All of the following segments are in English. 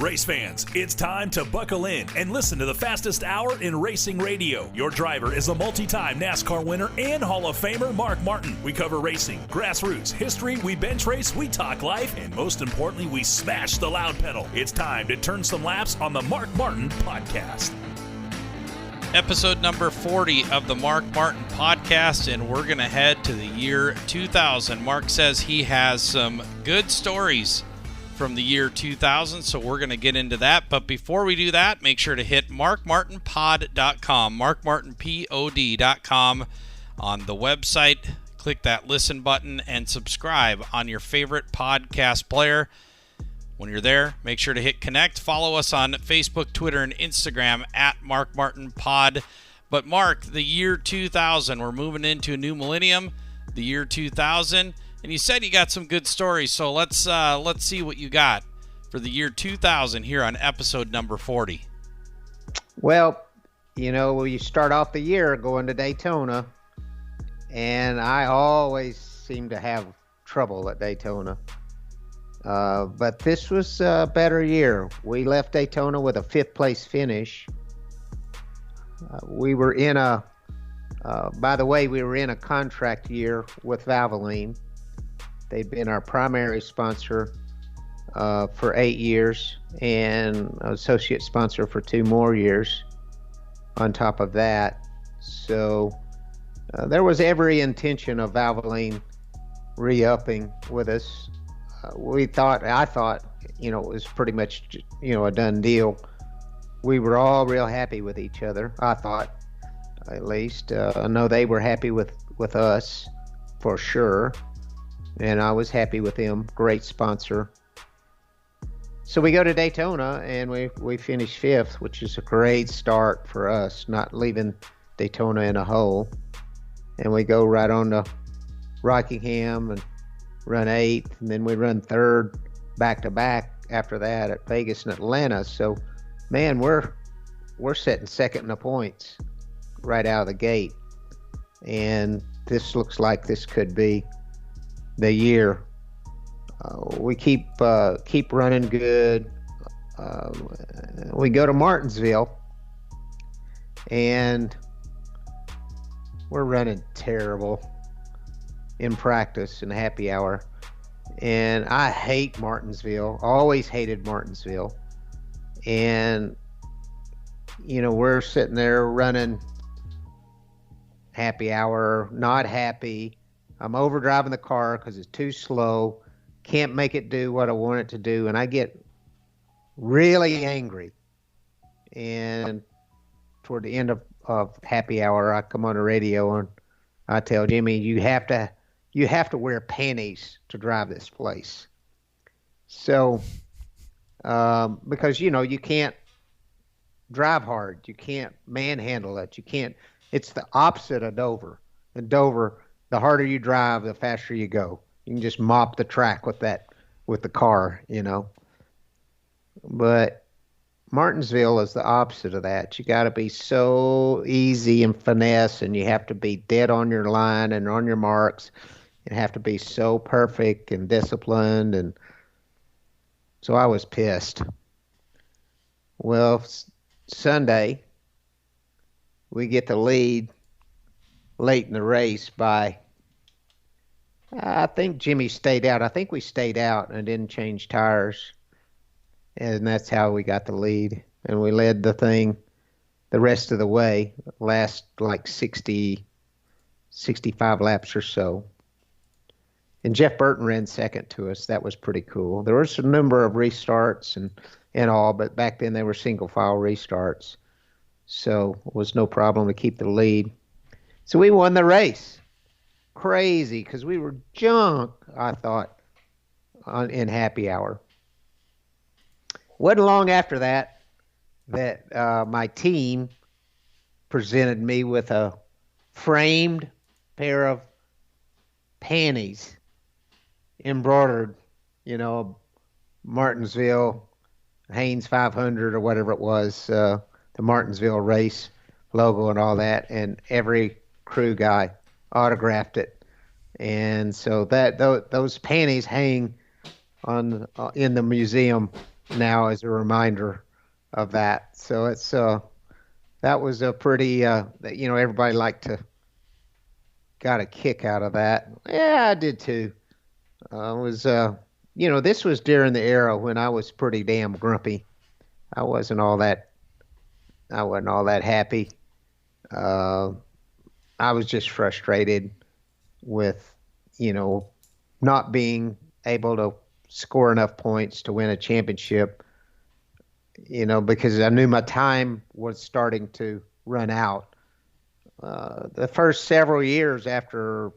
Race fans, it's time to buckle in and listen to the fastest hour in racing radio. Your driver is a multi-time NASCAR winner and Hall of Famer Mark Martin. We cover racing, grassroots, history, we bench race, we talk life, and most importantly, we smash the loud pedal. It's time to turn some laps on the Mark Martin Podcast. Episode number 40 of the Mark Martin Podcast, and we're going to head to the year 2000. Mark says he has some good stories from the year 2000, so we're going to get into that. But before we do that, make sure to hit markmartinpod.com, markmartinpod.com on the website. Click that listen button and subscribe on your favorite podcast player. When you're there, make sure to hit connect. Follow us on Facebook, Twitter, and Instagram at markmartinpod. But Mark, the year 2000, we're moving into a new millennium, the year 2000. And you said you got some good stories, so let's see what you got for the year 2000 here on episode number 40. Well, you start off the year going to Daytona, and I always seem to have trouble at Daytona. But this was a better year. We left Daytona with a fifth-place finish. We were in a contract year with Valvoline. They'd been our primary sponsor for 8 years and associate sponsor for 2 more years on top of that. So there was every intention of Valvoline re-upping with us. I thought, it was pretty much, a done deal. We were all real happy with each other, I thought, at least. I know they were happy with us for sure. And I was happy with them. Great sponsor. So we go to Daytona, and we finish 5th, which is a great start for us, not leaving Daytona in a hole. And we go right on to Rockingham and run 8th, and then we run 3rd back-to-back after that at Vegas and Atlanta. So, man, we're sitting 2nd in the points right out of the gate. And this looks like this could be the year. We keep running good. We go to Martinsville, and we're running terrible in practice and happy hour. And I hate Martinsville. Always hated Martinsville. And we're sitting there running happy hour, not happy. I'm overdriving the car because it's too slow. Can't make it do what I want it to do. And I get really angry. And toward the end of happy hour, I come on the radio and I tell Jimmy, you have to wear panties to drive this place. So, because, you can't drive hard. You can't manhandle it. You can't. It's the opposite of Dover. In Dover, the harder you drive, the faster you go. You can just mop the track with the car, But Martinsville is the opposite of that. You got to be so easy and finesse, and you have to be dead on your line and on your marks, and have to be so perfect and disciplined. And so I was pissed. Well, Sunday, we get the lead late in the race by, I think Jimmy stayed out. I think we stayed out and didn't change tires. And that's how we got the lead. And we led the thing the rest of the way, last like 65 laps or so. And Jeff Burton ran second to us. That was pretty cool. There was a number of restarts and all, but back then they were single file restarts. So it was no problem to keep the lead. So we won the race. Crazy, because we were junk, I thought, in happy hour. Wasn't long after that my team presented me with a framed pair of panties embroidered, Martinsville, Haynes 500 or whatever it was, the Martinsville race logo and all that, and every crew guy autographed it. And so those panties hang in the museum now as a reminder of that. So it's that was a pretty everybody got a kick out of that. Yeah, I did too. It was this was during the era when I was pretty damn grumpy. I wasn't all that I wasn't all that happy. Uh, I was just frustrated with, not being able to score enough points to win a championship, because I knew my time was starting to run out. The first several years after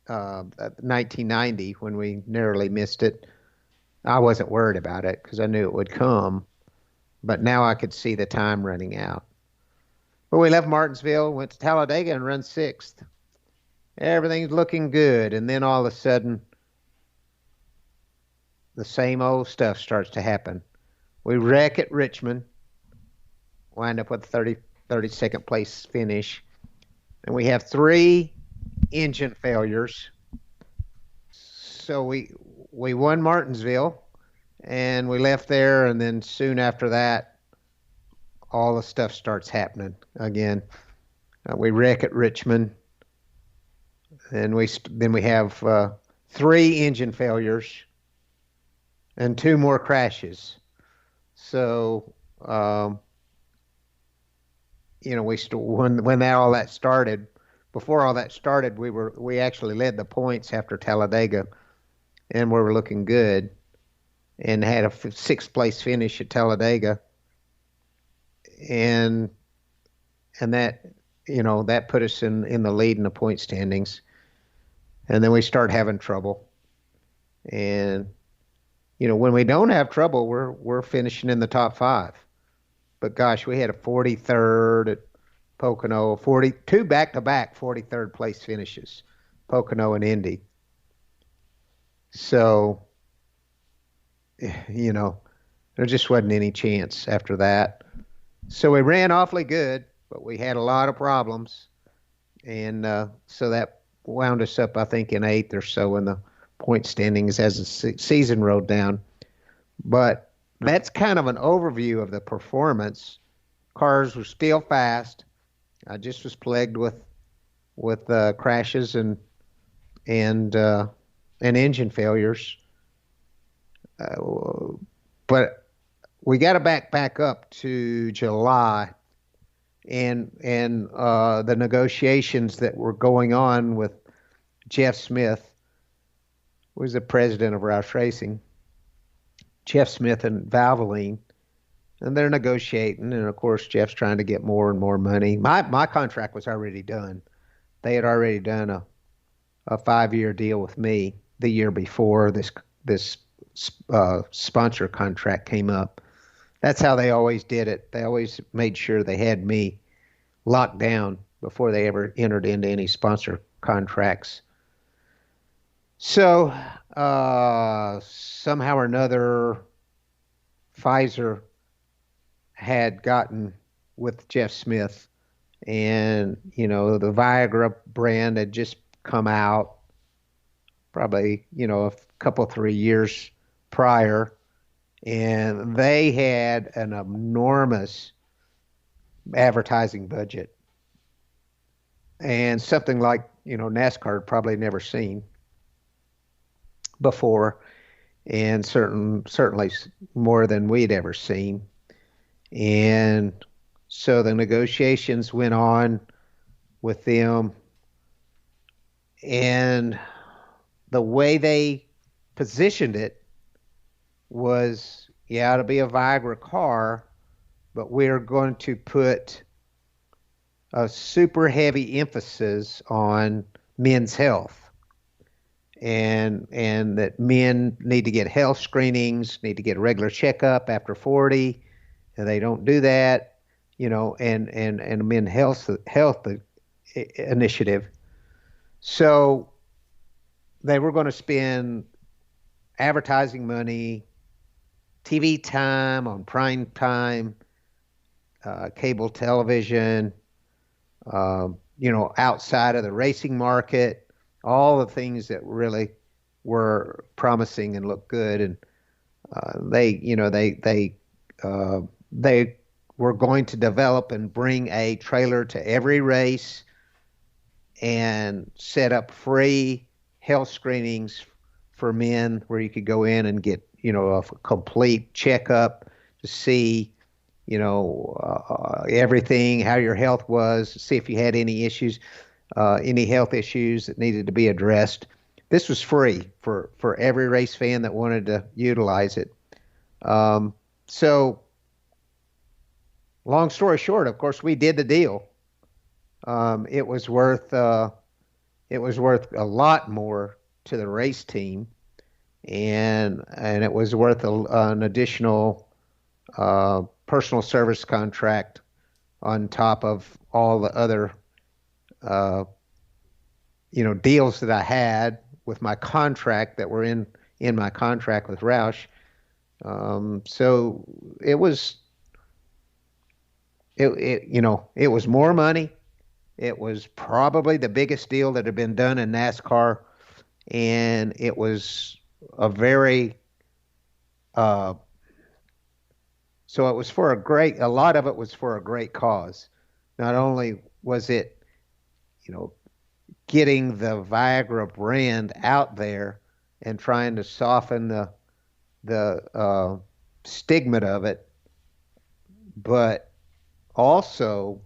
1990, when we narrowly missed it, I wasn't worried about it because I knew it would come. But now I could see the time running out. But we left Martinsville, went to Talladega, and run sixth. Everything's looking good, and then all of a sudden, the same old stuff starts to happen. We wreck at Richmond, wind up with a 32nd place finish, and we have 3 engine failures. So we won Martinsville, and we left there, and then soon after that, all the stuff starts happening again. We wreck at Richmond, and then we have 3 engine failures and 2 more crashes. So, when all that started, before all that started, we actually led the points after Talladega, and we were looking good, and had a 6th place finish at Talladega, and that that put us in the lead in the point standings, and then we start having trouble, and when we don't have trouble, we're finishing in the top 5. But gosh, we had a 43rd at Pocono, 42 back-to-back 43rd place finishes, Pocono and Indy. So, there just wasn't any chance after that. So we ran awfully good, but we had a lot of problems. And so that wound us up, I think, in 8th or so in the point standings as the season rolled down. But that's kind of an overview of the performance. Cars were still fast. I just was plagued with crashes and engine failures. But we got to back up to July, and the negotiations that were going on with Jeff Smith, who was the president of Roush Racing. Jeff Smith and Valvoline, and they're negotiating, and of course Jeff's trying to get more and more money. My contract was already done. They had already done a 5-year deal with me the year before this sponsor contract came up. That's how they always did it. They always made sure they had me locked down before they ever entered into any sponsor contracts. So somehow or another, Pfizer had gotten with Jeff Smith, and the Viagra brand had just come out, probably a couple 3 years prior, and they had an enormous advertising budget, and something like NASCAR had probably never seen before, and certainly more than we'd ever seen. And so the negotiations went on with them, and the way they positioned it was, it'll be a Viagra car, but we're going to put a super heavy emphasis on men's health. And that men need to get health screenings, need to get a regular checkup after 40, and they don't do that, and a men's health initiative. So they were going to spend advertising money, TV time on prime time, cable television, outside of the racing market, all the things that really were promising and looked good. And they were going to develop and bring a trailer to every race and set up free health screenings for men where you could go in and get, a complete checkup to see, everything, how your health was, see if you had any issues, any health issues that needed to be addressed. This was free for every race fan that wanted to utilize it. So long story short, of course, we did the deal. It was worth a lot more to the race team, and it was worth an additional personal service contract on top of all the other deals that I had with my contract that were in my contract with Roush. So it was more money. It was probably the biggest deal that had been done in NASCAR, and it was a very so it was for a lot of it was for a great cause. Not only was it, getting the Viagra brand out there and trying to soften the stigma of it, but also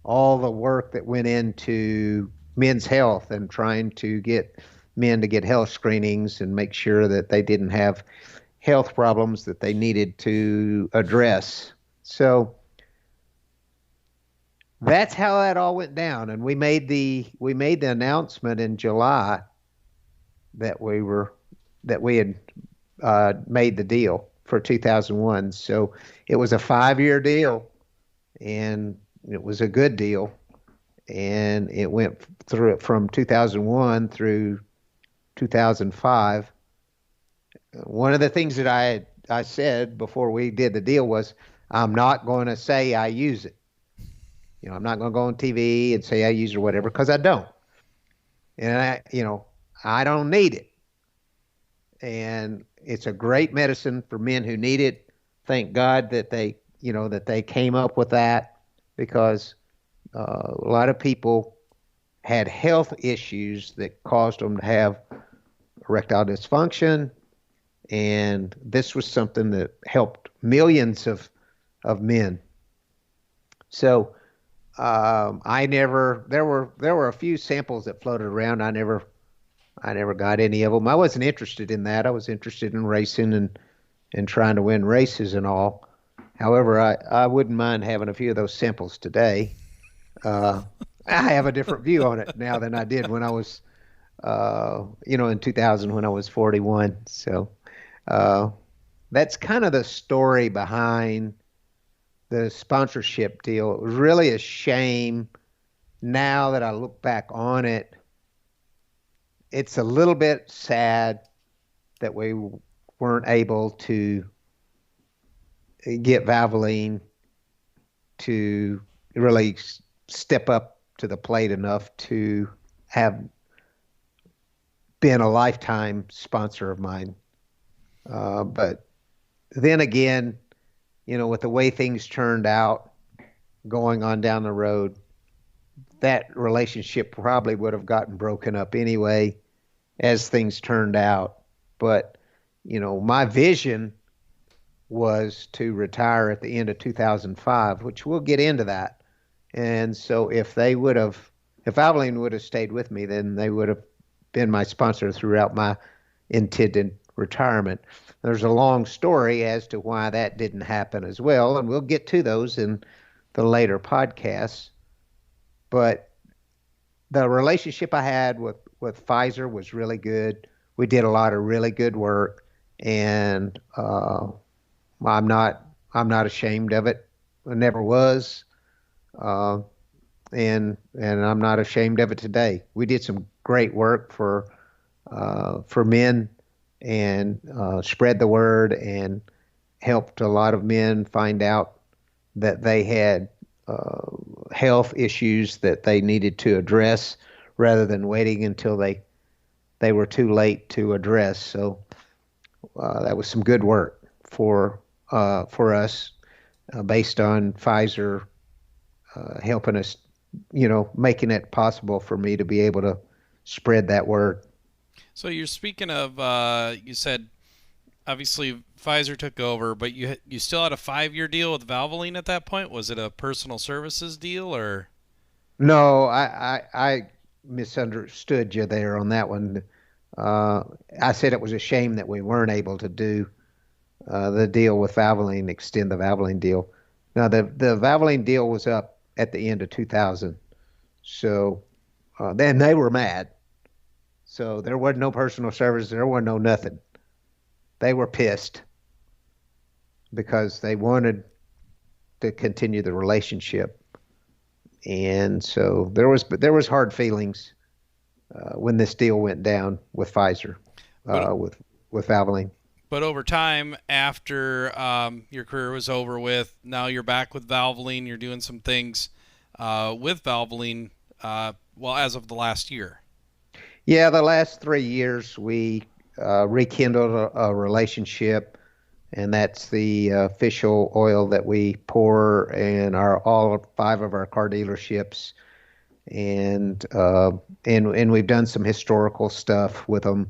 all the work that went into men's health and trying to get men to get health screenings and make sure that they didn't have health problems that they needed to address. So that's how that all went down. And we made the announcement in July that we had made the deal for 2001. So it was a 5-year deal, and it was a good deal, and it went through it from 2001 through 2005. One of the things that I said before we did the deal was, I'm not going to say I use it. I'm not going to go on TV and say I use it or whatever, because I don't. And I don't need it. And it's a great medicine for men who need it. Thank God that they came up with that, because a lot of people had health issues that caused them to have erectile dysfunction, and this was something that helped millions of men. So there were a few samples that floated around. I never got any of them. I wasn't interested in that. I was interested in racing and trying to win races and all. However, I wouldn't mind having a few of those samples today. I have a different view on it now than I did when I was, in 2000 when I was 41. So that's kind of the story behind the sponsorship deal. It was really a shame. Now that I look back on it, it's a little bit sad that we weren't able to get Valvoline to really step up to the plate enough to have been a lifetime sponsor of mine. But then again, with the way things turned out going on down the road, that relationship probably would have gotten broken up anyway as things turned out. But, my vision was to retire at the end of 2005, which we'll get into that. And so if Valvoline would have stayed with me, then they would have been my sponsor throughout my intended retirement. There's a long story as to why that didn't happen as well, and we'll get to those in the later podcasts. But the relationship I had with Pfizer was really good. We did a lot of really good work, and I'm not ashamed of it. I never was, and I'm not ashamed of it today. We did some great work for men, and spread the word and helped a lot of men find out that they had health issues that they needed to address rather than waiting until they were too late to address. So that was some good work for us, based on Pfizer helping us, making it possible for me to be able to spread that word. So you're speaking of, you said obviously Pfizer took over, but you still had a 5-year deal with Valvoline at that point. Was it a personal services deal or? No, I misunderstood you there on that one. I said it was a shame that we weren't able to do the deal with Valvoline, extend the Valvoline deal. Now, the Valvoline deal was up at the end of 2000. So then they were mad. So there wasn't no personal service. There wasn't no nothing. They were pissed because they wanted to continue the relationship. And so there was hard feelings when this deal went down with Pfizer, with Valvoline. But over time, after your career was over with, now you're back with Valvoline. You're doing some things with Valvoline, as of the last year. Yeah, the last 3 years we rekindled a relationship, and that's the official oil that we pour in all 5 of our car dealerships, and we've done some historical stuff with them.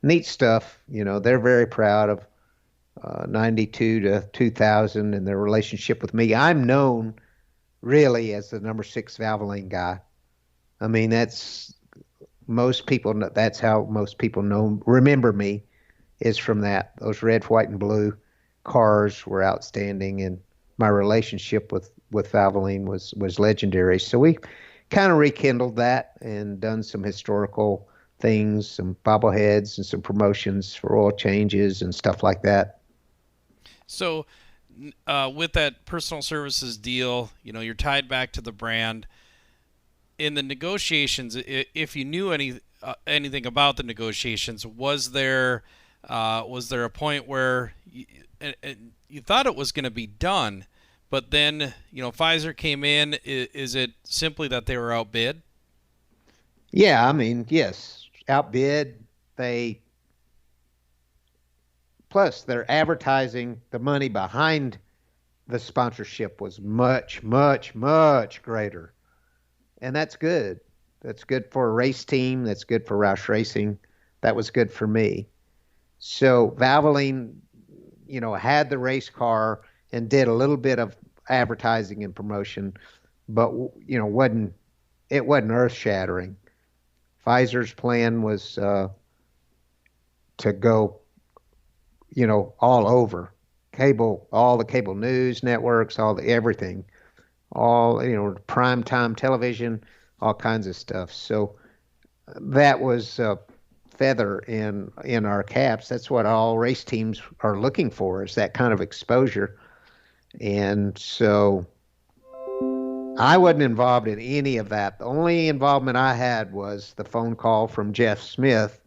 Neat stuff. They're very proud of 92 to 2000 and their relationship with me. I'm known really as the number 6 Valvoline guy. I mean, that's how most people remember me, is from that. Those red, white, and blue cars were outstanding, and my relationship with Valvoline was legendary. So we kind of rekindled that and done some historical things, some bobbleheads and some promotions for oil changes and stuff like that. So with that personal services deal, you're tied back to the brand. In the negotiations, if you knew anything about the negotiations, was there a point where you thought it was going to be done, but then Pfizer came in? Is it simply that they were outbid? Yeah, I mean, yes. Outbid. Plus their advertising, the money behind the sponsorship was much, much, much greater. And that's good. That's good for a race team. That's good for Roush Racing. That was good for me. So Valvoline, had the race car and did a little bit of advertising and promotion, but, wasn't earth shattering. Pfizer's plan was to go, all over all the cable news networks, everything, prime time television, all kinds of stuff. So that was a feather in our caps. That's what all race teams are looking for, is that kind of exposure. And so I wasn't involved in any of that. The only involvement I had was the phone call from Jeff Smith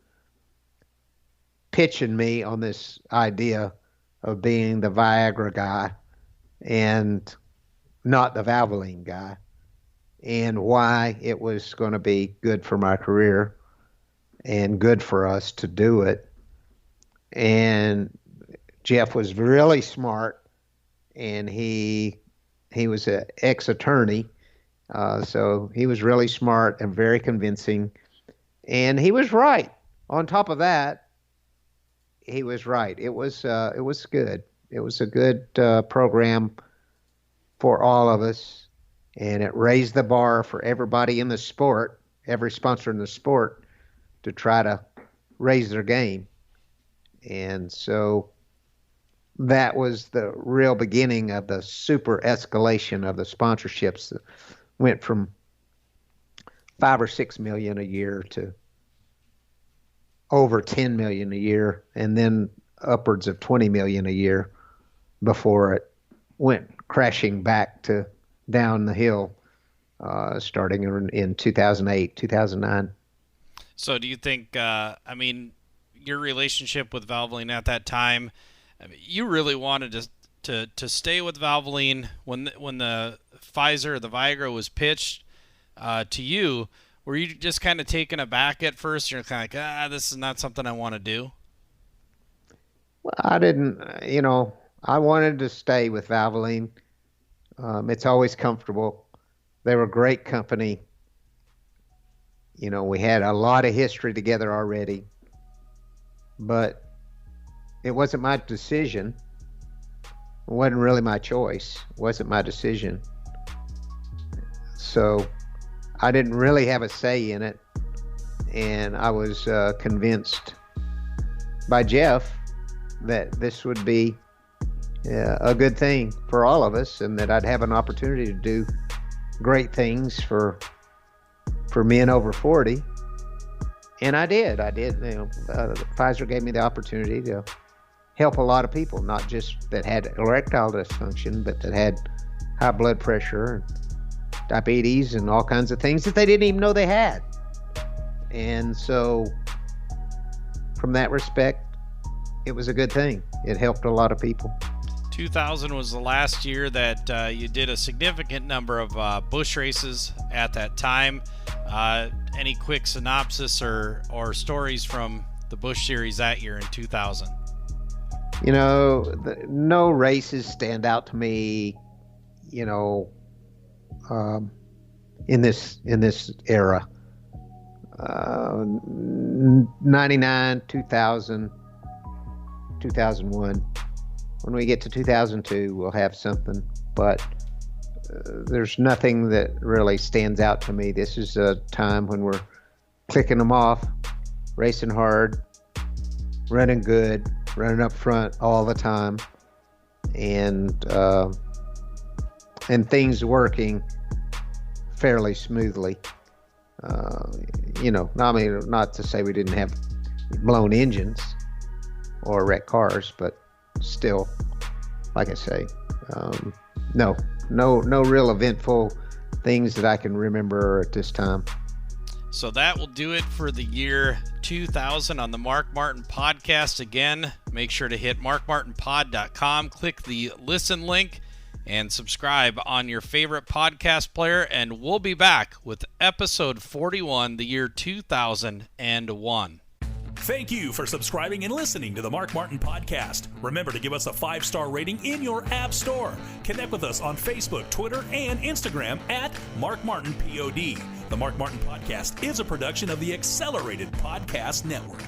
pitching me on this idea of being the Viagra guy and not the Valvoline guy, and why it was going to be good for my career and good for us to do it. And Jeff was really smart, and he was an ex-attorney, so he was really smart and very convincing, and he was right. On top of that, he was right. It was good. It was a good program for all of us, and it raised the bar for everybody in the sport, every sponsor in the sport, to try to raise their game. And so that was the real beginning of the super escalation of the sponsorships that went from 5 or 6 million a year to over 10 million a year, and then upwards of 20 million a year before it went crashing back to down the hill, starting in 2008, 2009. So do you think, your relationship with Valvoline at that time, you really wanted to stay with Valvoline when the Pfizer or the Viagra was pitched to you? Were you just kind of taken aback at first? You're kind of like, this is not something I want to do? Well, I didn't, I wanted to stay with Valvoline. It's always comfortable. They were great company. We had a lot of history together already, but it wasn't my decision. It wasn't really my choice. It wasn't my decision. So I didn't really have a say in it. And I was convinced by Jeff that this would be a good thing for all of us, and that I'd have an opportunity to do great things for men over 40. And I did. Pfizer gave me the opportunity to help a lot of people, not just that had erectile dysfunction, but that had high blood pressure and diabetes and all kinds of things that they didn't even know they had. And so from that respect, it was a good thing. It helped a lot of people. 2000 was the last year that you did a significant number of Busch races at that time. Any quick synopsis or stories from the Busch Series that year in 2000? No races stand out to me, in this era. 99, 2000, 2001. When we get to 2002, we'll have something, but there's nothing that really stands out to me. This is a time when we're clicking them off, racing hard, running good, running up front all the time, and things working fairly smoothly. Not to say we didn't have blown engines or wrecked cars, but still, like I say, no real eventful things that I can remember at this time. So that will do it for the year 2000 on the Mark Martin Podcast. Again, make sure to hit markmartinpod.com, click the listen link, and subscribe on your favorite podcast player, and we'll be back with episode 41, the year 2001. Thank you for subscribing and listening to the Mark Martin Podcast. Remember to give us a 5-star rating in your app store. Connect with us on Facebook, Twitter, and Instagram at Mark Martin POD. The Mark Martin Podcast is a production of the Accelerated Podcast Network.